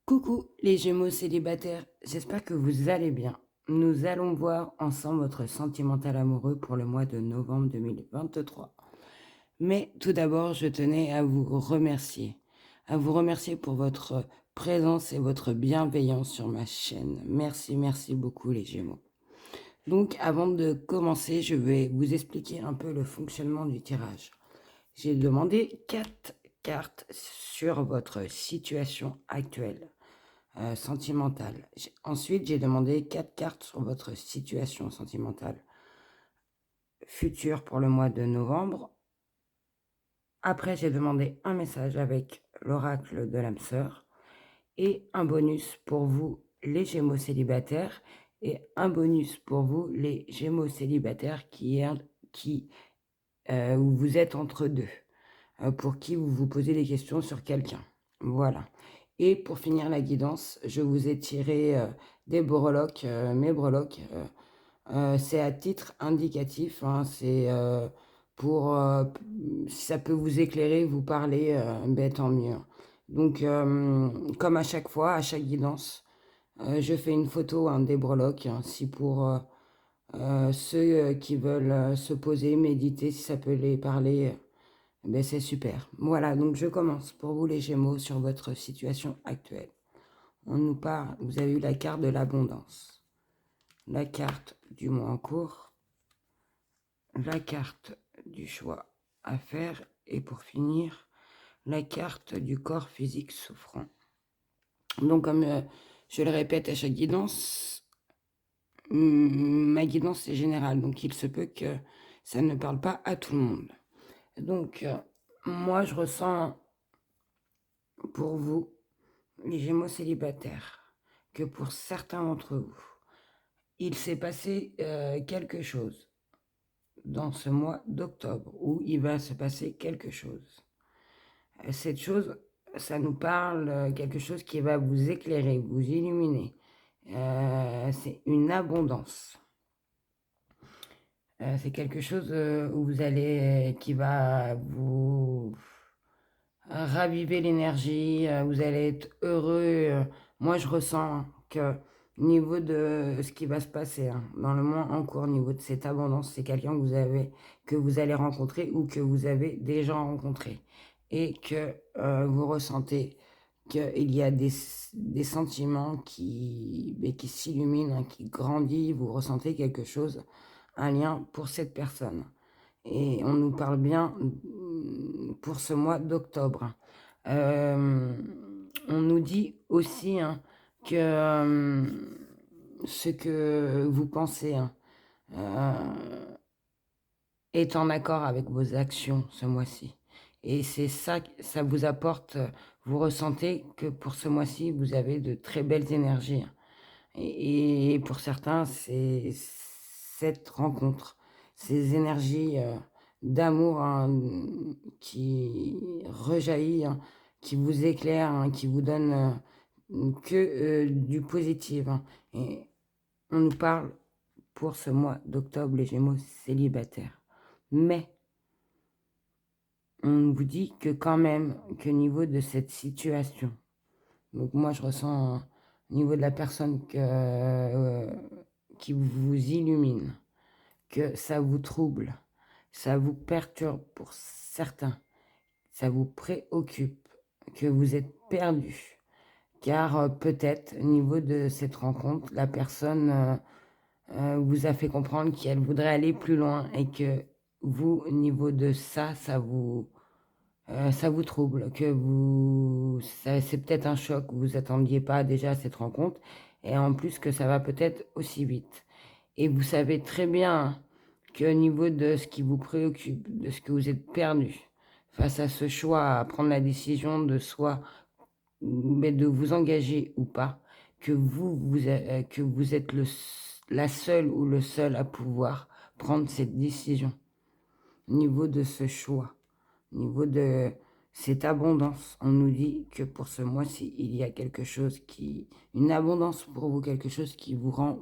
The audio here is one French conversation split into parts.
Coucou les Gémeaux célibataires, j'espère que vous allez bien. Nous allons voir ensemble votre sentimental amoureux pour le mois de novembre 2023. Mais tout d'abord, je tenais à vous remercier pour votre présence et votre bienveillance sur ma chaîne. Merci, merci beaucoup les Gémeaux. Donc avant de commencer, je vais vous expliquer un peu le fonctionnement du tirage. J'ai demandé 4 cartes sur votre situation actuelle. Sentimentale. Ensuite, j'ai demandé 4 cartes sur votre situation sentimentale future pour le mois de novembre. Après, j'ai demandé un message avec l'oracle de l'âme sœur et un bonus pour vous, les Gémeaux célibataires, et un bonus pour vous, les Gémeaux célibataires où vous êtes entre deux, pour qui vous vous posez des questions sur quelqu'un. Voilà. Et pour finir la guidance, je vous ai tiré des breloques, mes breloques. C'est à titre indicatif, hein, c'est pour, si ça peut vous éclairer, vous parler, ben, tant mieux. Donc, comme à chaque fois, à chaque guidance, je fais une photo, hein, des breloques, hein, si pour ceux qui veulent se poser, méditer, si ça peut les parler. Ben c'est super. Voilà, donc je commence pour vous les Gémeaux sur votre situation actuelle. On nous parle, vous avez eu la carte de l'abondance, la carte du mois en cours, la carte du choix à faire et pour finir, la carte du corps physique souffrant. Donc comme je le répète à chaque guidance, ma guidance est générale, donc il se peut que ça ne parle pas à tout le monde. Donc moi je ressens pour vous, les Gémeaux célibataires, que pour certains d'entre vous, il s'est passé quelque chose dans ce mois d'octobre, où il va se passer quelque chose. Cette chose, ça nous parle quelque chose qui va vous éclairer, vous illuminer. C'est une abondance. C'est quelque chose où vous allez, qui va vous raviver l'énergie, vous allez être heureux. Moi, je ressens que niveau de ce qui va se passer, hein, dans le mois en cours, niveau de cette abondance, c'est quelqu'un que vous allez rencontrer ou que vous avez déjà rencontré. Et que vous ressentez qu'il y a des sentiments qui s'illuminent, hein, qui grandissent, vous ressentez quelque chose, un lien pour cette personne. Et on nous parle bien pour ce mois d'octobre. On nous dit aussi, hein, que ce que vous pensez, hein, est en accord avec vos actions ce mois-ci. Et c'est ça, ça vous apporte, vous ressentez que pour ce mois-ci, vous avez de très belles énergies. Et pour certains, c'est cette rencontre, ces énergies d'amour, hein, qui rejaillit, hein, qui vous éclaire, hein, qui vous donne que du positif, hein. Et on nous parle pour ce mois d'octobre, les Gémeaux célibataires. Mais on vous dit que quand même, que niveau de cette situation, donc moi je ressens au niveau de la personne qui vous illumine, que ça vous trouble, ça vous perturbe pour certains, ça vous préoccupe, que vous êtes perdu. Car peut-être au niveau de cette rencontre, la personne vous a fait comprendre qu'elle voudrait aller plus loin et que vous, au niveau de ça, ça vous trouble, c'est peut-être un choc, vous vous attendiez pas déjà à cette rencontre, et en plus que ça va peut-être aussi vite. Et vous savez très bien qu'au niveau de ce qui vous préoccupe, de ce que vous êtes perdu, face à ce choix, à prendre la décision de soit, mais de vous engager ou pas, que vous êtes la seule ou le seul à pouvoir prendre cette décision. Au niveau de ce choix, au niveau de cette abondance, on nous dit que pour ce mois-ci, il y a une abondance pour vous, quelque chose qui vous rend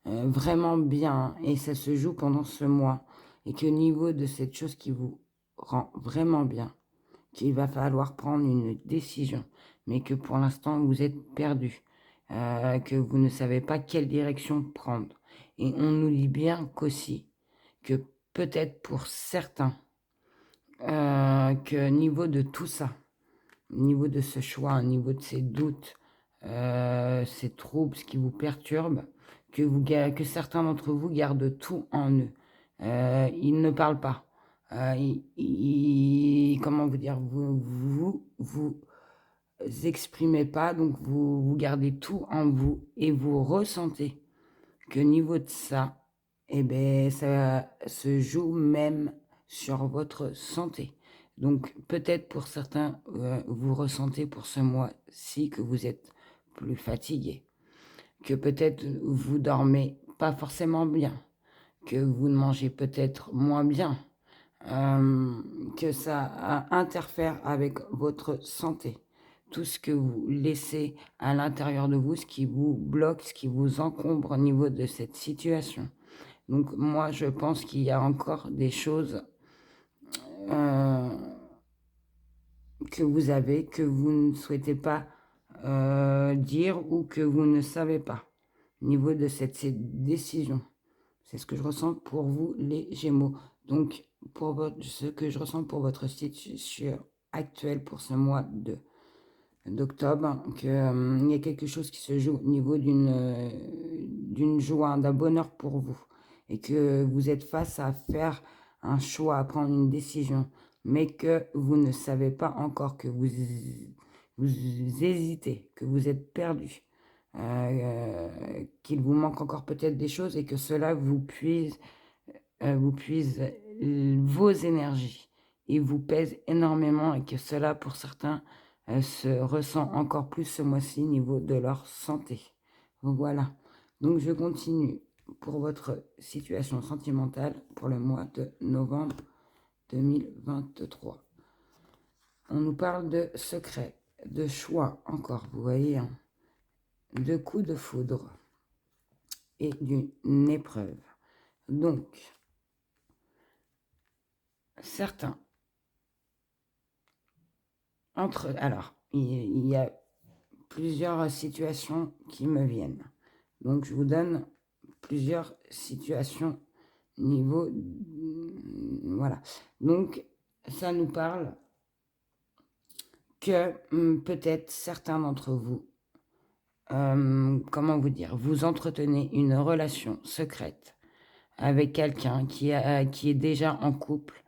vraiment bien, et ça se joue pendant ce mois, et qu'au niveau de cette chose qui vous rend vraiment bien, qu'il va falloir prendre une décision, mais que pour l'instant, vous êtes perdu, que vous ne savez pas quelle direction prendre. Et on nous dit bien qu'aussi, que peut-être pour certains, que niveau de tout ça, au niveau de ce choix, au niveau de ces doutes, ces troubles, ce qui vous perturbe, que certains d'entre vous gardent tout en eux. Ils ne parlent pas. Comment vous dire, vous exprimez pas, donc vous gardez tout en vous et vous ressentez que niveau de ça, eh ben, ça se joue même sur votre santé. Donc peut-être pour certains, vous ressentez pour ce mois-ci que vous êtes plus fatigué, que peut-être vous dormez pas forcément bien, que vous ne mangez peut-être moins bien, que ça interfère avec votre santé. Tout ce que vous laissez à l'intérieur de vous, ce qui vous bloque, ce qui vous encombre au niveau de cette situation. Donc moi, je pense qu'il y a encore des choses que vous avez, que vous ne souhaitez pas dire ou que vous ne savez pas au niveau de cette décision. C'est ce que je ressens pour vous, les Gémeaux. Donc, ce que je ressens pour votre situation actuelle pour ce mois d'octobre, qu'il y a quelque chose qui se joue au niveau d'une joie, d'un bonheur pour vous. Et que vous êtes face à faire un choix, à prendre une décision, mais que vous ne savez pas encore, que vous hésitez, que vous êtes perdu. Qu'il vous manque encore peut-être des choses et que cela vous puise vos énergies et vous pèse énormément et que cela pour certains se ressent encore plus ce mois-ci au niveau de leur santé. Voilà, donc je continue pour votre situation sentimentale pour le mois de novembre 2023. On nous parle de secret, de choix encore, vous voyez, hein, de coups de foudre et d'une épreuve. Donc, certains, alors, il y a plusieurs situations qui me viennent. Donc, je vous donne plusieurs situations niveau, voilà. Donc, ça nous parle que peut-être certains d'entre vous, comment vous dire, vous entretenez une relation secrète avec quelqu'un qui est déjà en couple,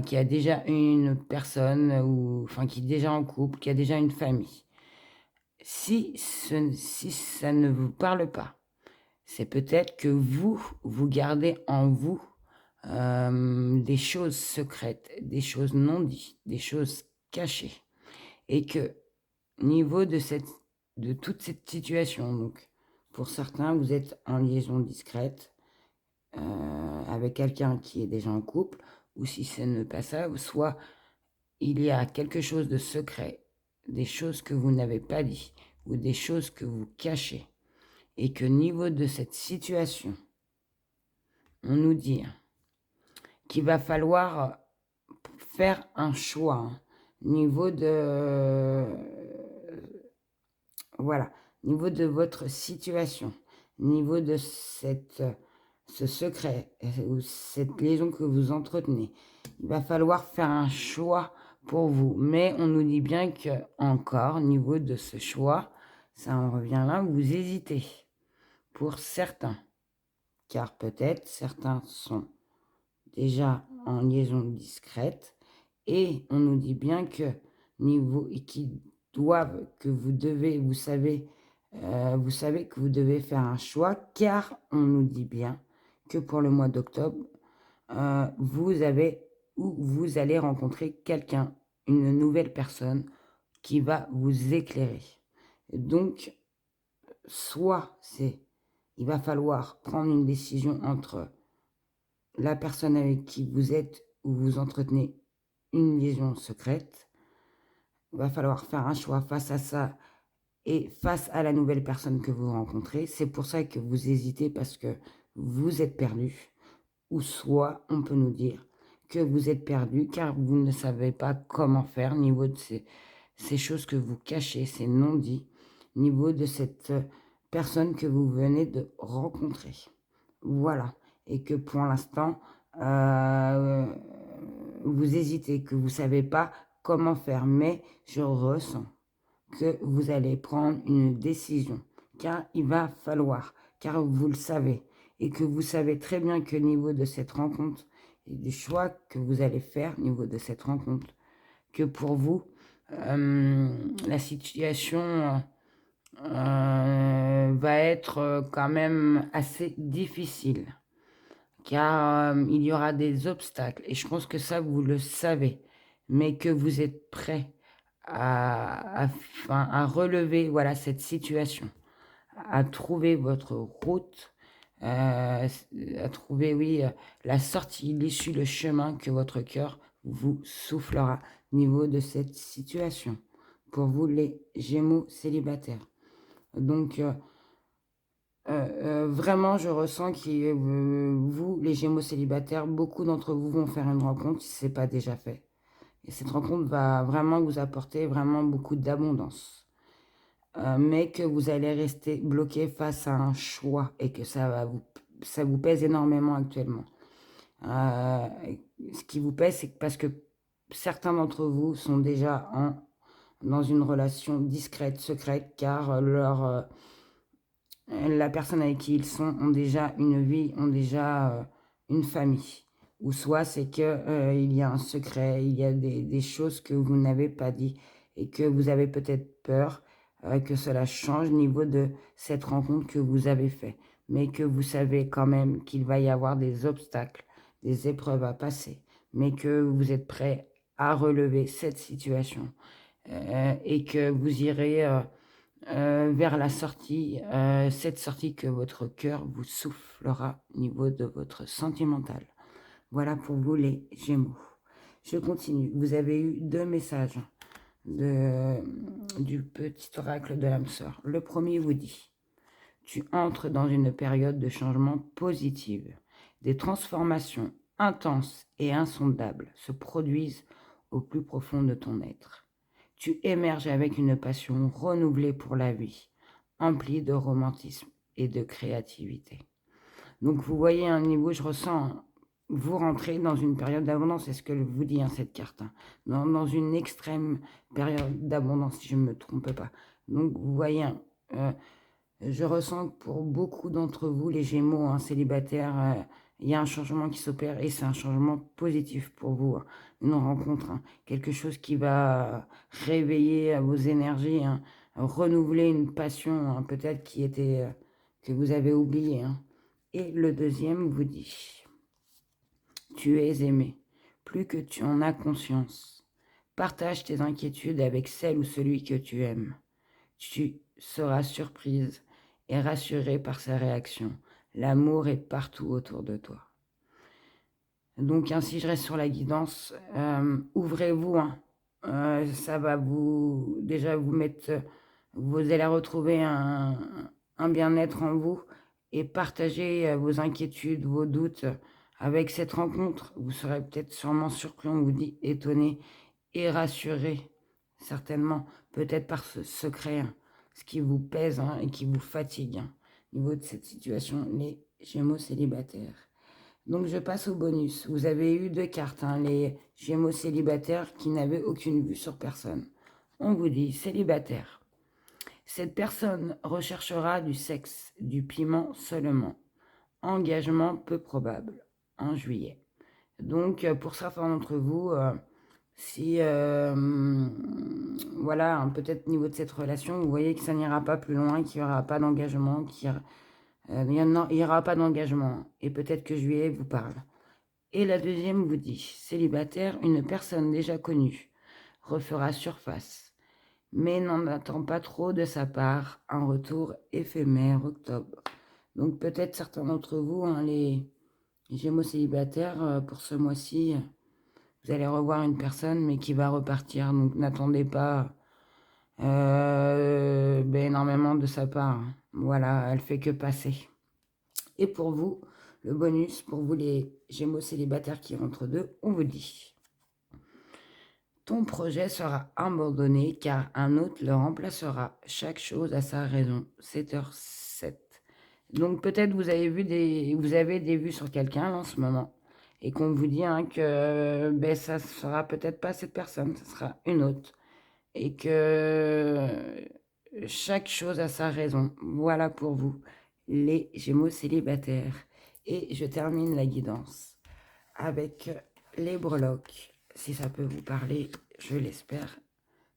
qui a déjà une personne, enfin qui est déjà en couple, qui a déjà une famille. Si ça ne vous parle pas, c'est peut-être que vous gardez en vous des choses secrètes, des choses non dites, des choses cachées. Et que niveau de toute cette situation, donc pour certains, vous êtes en liaison discrète avec quelqu'un qui est déjà en couple, ou si ce n'est pas ça, soit il y a quelque chose de secret, des choses que vous n'avez pas dit, ou des choses que vous cachez, et que niveau de cette situation, on nous dit qu'il va falloir faire un choix, hein, niveau de voilà, niveau de votre situation, niveau de ce secret ou cette liaison que vous entretenez, il va falloir faire un choix pour vous. Mais on nous dit bien que encore, niveau de ce choix, ça en revient là, vous hésitez pour certains, car peut-être certains sont déjà en liaison discrète et on nous dit bien que niveau et qui doivent, que vous devez, vous savez que vous devez faire un choix, car on nous dit bien que pour le mois d'octobre, vous avez ou vous allez rencontrer quelqu'un, une nouvelle personne qui va vous éclairer. Donc, soit il va falloir prendre une décision entre la personne avec qui vous êtes ou vous entretenez une liaison secrète. Il va falloir faire un choix face à ça et face à la nouvelle personne que vous rencontrez. C'est pour ça que vous hésitez parce que vous êtes perdu. Ou soit on peut nous dire que vous êtes perdu, car vous ne savez pas comment faire, niveau de ces choses que vous cachez, ces non-dits, niveau de cette personne que vous venez de rencontrer. Voilà. Et que pour l'instant, vous hésitez, que vous ne savez pas comment faire. Mais je ressens que vous allez prendre une décision, car il va falloir, car vous le savez, et que vous savez très bien que niveau de cette rencontre, et du choix que vous allez faire, niveau de cette rencontre, que pour vous, la situation va être quand même assez difficile, car il y aura des obstacles, et je pense que ça, vous le savez, mais que vous êtes prêt à relever, voilà, cette situation, à trouver votre route, à trouver, oui, la sortie, l'issue, le chemin que votre cœur vous soufflera au niveau de cette situation. Pour vous, les Gémeaux célibataires. Donc, vraiment, je ressens que vous, les Gémeaux célibataires, beaucoup d'entre vous vont faire une rencontre si ce n'est pas déjà fait. Et cette rencontre va vraiment vous apporter vraiment beaucoup d'abondance. Mais que vous allez rester bloqué face à un choix et que ça vous pèse énormément actuellement. Ce qui vous pèse, c'est parce que certains d'entre vous sont déjà dans une relation discrète, secrète, car la personne avec qui ils sont ont déjà une vie, ont déjà une famille. Ou soit c'est que il y a un secret, il y a des choses que vous n'avez pas dit et que vous avez peut-être peur que cela change au niveau de cette rencontre que vous avez faite. Mais que vous savez quand même qu'il va y avoir des obstacles, des épreuves à passer, mais que vous êtes prêt à relever cette situation et que vous irez vers la sortie, cette sortie que votre cœur vous soufflera au niveau de votre sentimental. Voilà pour vous les Gémeaux. Je continue. Vous avez eu 2 messages du petit oracle de l'âme sœur. Le premier vous dit: tu entres dans une période de changement positive. Des transformations intenses et insondables se produisent au plus profond de ton être. Tu émerges avec une passion renouvelée pour la vie, emplie de romantisme et de créativité. Donc vous voyez un niveau, je ressens, vous rentrez dans une période d'abondance, c'est ce que vous dit cette carte, dans une extrême période d'abondance, si je ne me trompe pas. Donc vous voyez, je ressens que pour beaucoup d'entre vous, les Gémeaux célibataires, il y a un changement qui s'opère et c'est un changement positif pour vous, une rencontre, quelque chose qui va réveiller vos énergies, renouveler une passion peut-être qui était que vous avez oubliée. Et le deuxième vous dit: tu es aimé, plus que tu en as conscience. Partage tes inquiétudes avec celle ou celui que tu aimes. Tu seras surprise et rassurée par sa réaction. L'amour est partout autour de toi. Donc ainsi, je reste sur la guidance. Ouvrez-vous. Ça va vous déjà vous mettre. Vous allez retrouver un bien-être en vous et partager vos inquiétudes, vos doutes avec cette rencontre. Vous serez peut-être sûrement surpris, on vous dit étonné et rassuré, certainement, peut-être par ce secret, ce qui vous pèse et qui vous fatigue au niveau de cette situation, les Gémeaux célibataires. Donc je passe au bonus. Vous avez eu 2 cartes, les Gémeaux célibataires qui n'avaient aucune vue sur personne. On vous dit célibataire. Cette personne recherchera du sexe, du piment seulement. Engagement peu probable en juillet. Donc pour certains d'entre vous, si voilà, peut-être au niveau de cette relation, vous voyez que ça n'ira pas plus loin, qu'il n'y aura pas d'engagement, il n'y aura pas d'engagement. Et peut-être que juillet vous parle. Et la deuxième vous dit: célibataire, une personne déjà connue refera surface, mais n'en attend pas trop de sa part, un retour éphémère octobre. Donc peut-être certains d'entre vous, les Gémeaux célibataires, pour ce mois-ci, vous allez revoir une personne, mais qui va repartir. Donc n'attendez pas énormément de sa part. Voilà, elle fait que passer. Et pour vous, Le bonus pour vous les Gémeaux célibataires qui rentrent d'eux, on vous dit: ton projet sera abandonné car un autre le remplacera. Chaque chose a sa raison. 7h07. Donc peut-être vous avez des vues sur quelqu'un là, en ce moment et qu'on vous dit que ben, ça sera peut-être pas cette personne, ça sera une autre et que chaque chose a sa raison. Voilà pour vous, les Gémeaux célibataires. Et je termine la guidance avec les breloques. Si ça peut vous parler, je l'espère,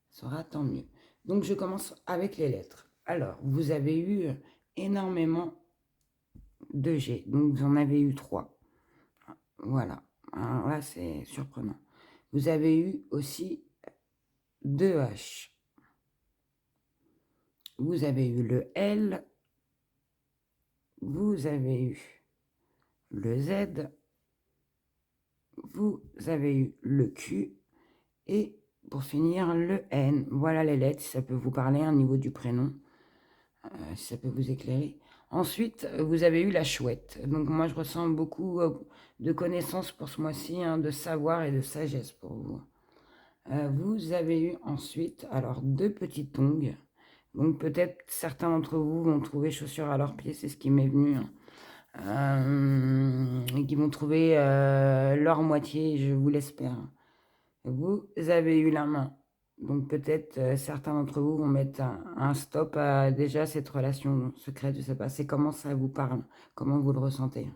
sera tant mieux. Donc je commence avec les lettres. Alors, vous avez eu énormément de G, donc vous en avez eu 3. Voilà, alors là c'est surprenant. Vous avez eu aussi 2 H. Vous avez eu le L, vous avez eu le Z, vous avez eu le Q et pour finir le N. Voilà les lettres, si ça peut vous parler au niveau du prénom, si ça peut vous éclairer. Ensuite, vous avez eu la chouette. Donc moi, je ressens beaucoup de connaissances pour ce mois-ci, de savoir et de sagesse pour vous. Vous avez eu ensuite, alors, 2 petites tongs. Donc peut-être certains d'entre vous vont trouver chaussures à leurs pieds, c'est ce qui m'est venu. Et qui vont trouver leur moitié, je vous l'espère. Vous avez eu la main. Donc peut-être certains d'entre vous vont mettre un stop à déjà cette relation secrète. Je ne sais pas, c'est comment ça vous parle, comment vous le ressentez.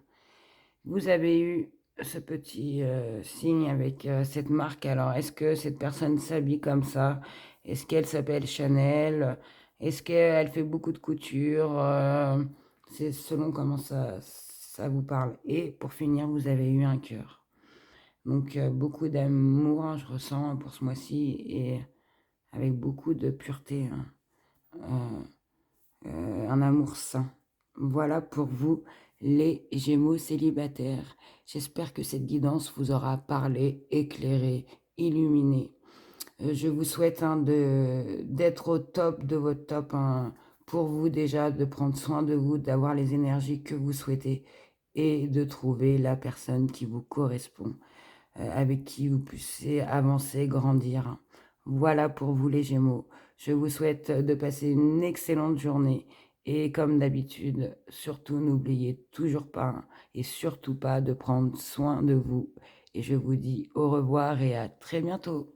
Vous avez eu ce petit signe avec cette marque. Alors, est-ce que cette personne s'habille comme ça? Est-ce qu'elle s'appelle Chanel? Est-ce qu'elle fait beaucoup de couture? C'est selon comment ça vous parle. Et pour finir, vous avez eu un cœur. Donc, beaucoup d'amour, je ressens pour ce mois-ci, et avec beaucoup de pureté. Un amour sain. Voilà pour vous, les Gémeaux célibataires. J'espère que cette guidance vous aura parlé, éclairé, illuminé. Je vous souhaite d'être au top de votre top. Pour vous déjà, de prendre soin de vous, d'avoir les énergies que vous souhaitez et de trouver la personne qui vous correspond, avec qui vous puissiez avancer, grandir. Voilà pour vous les Gémeaux. Je vous souhaite de passer une excellente journée et comme d'habitude, surtout n'oubliez toujours pas et surtout pas de prendre soin de vous. Et je vous dis au revoir et à très bientôt.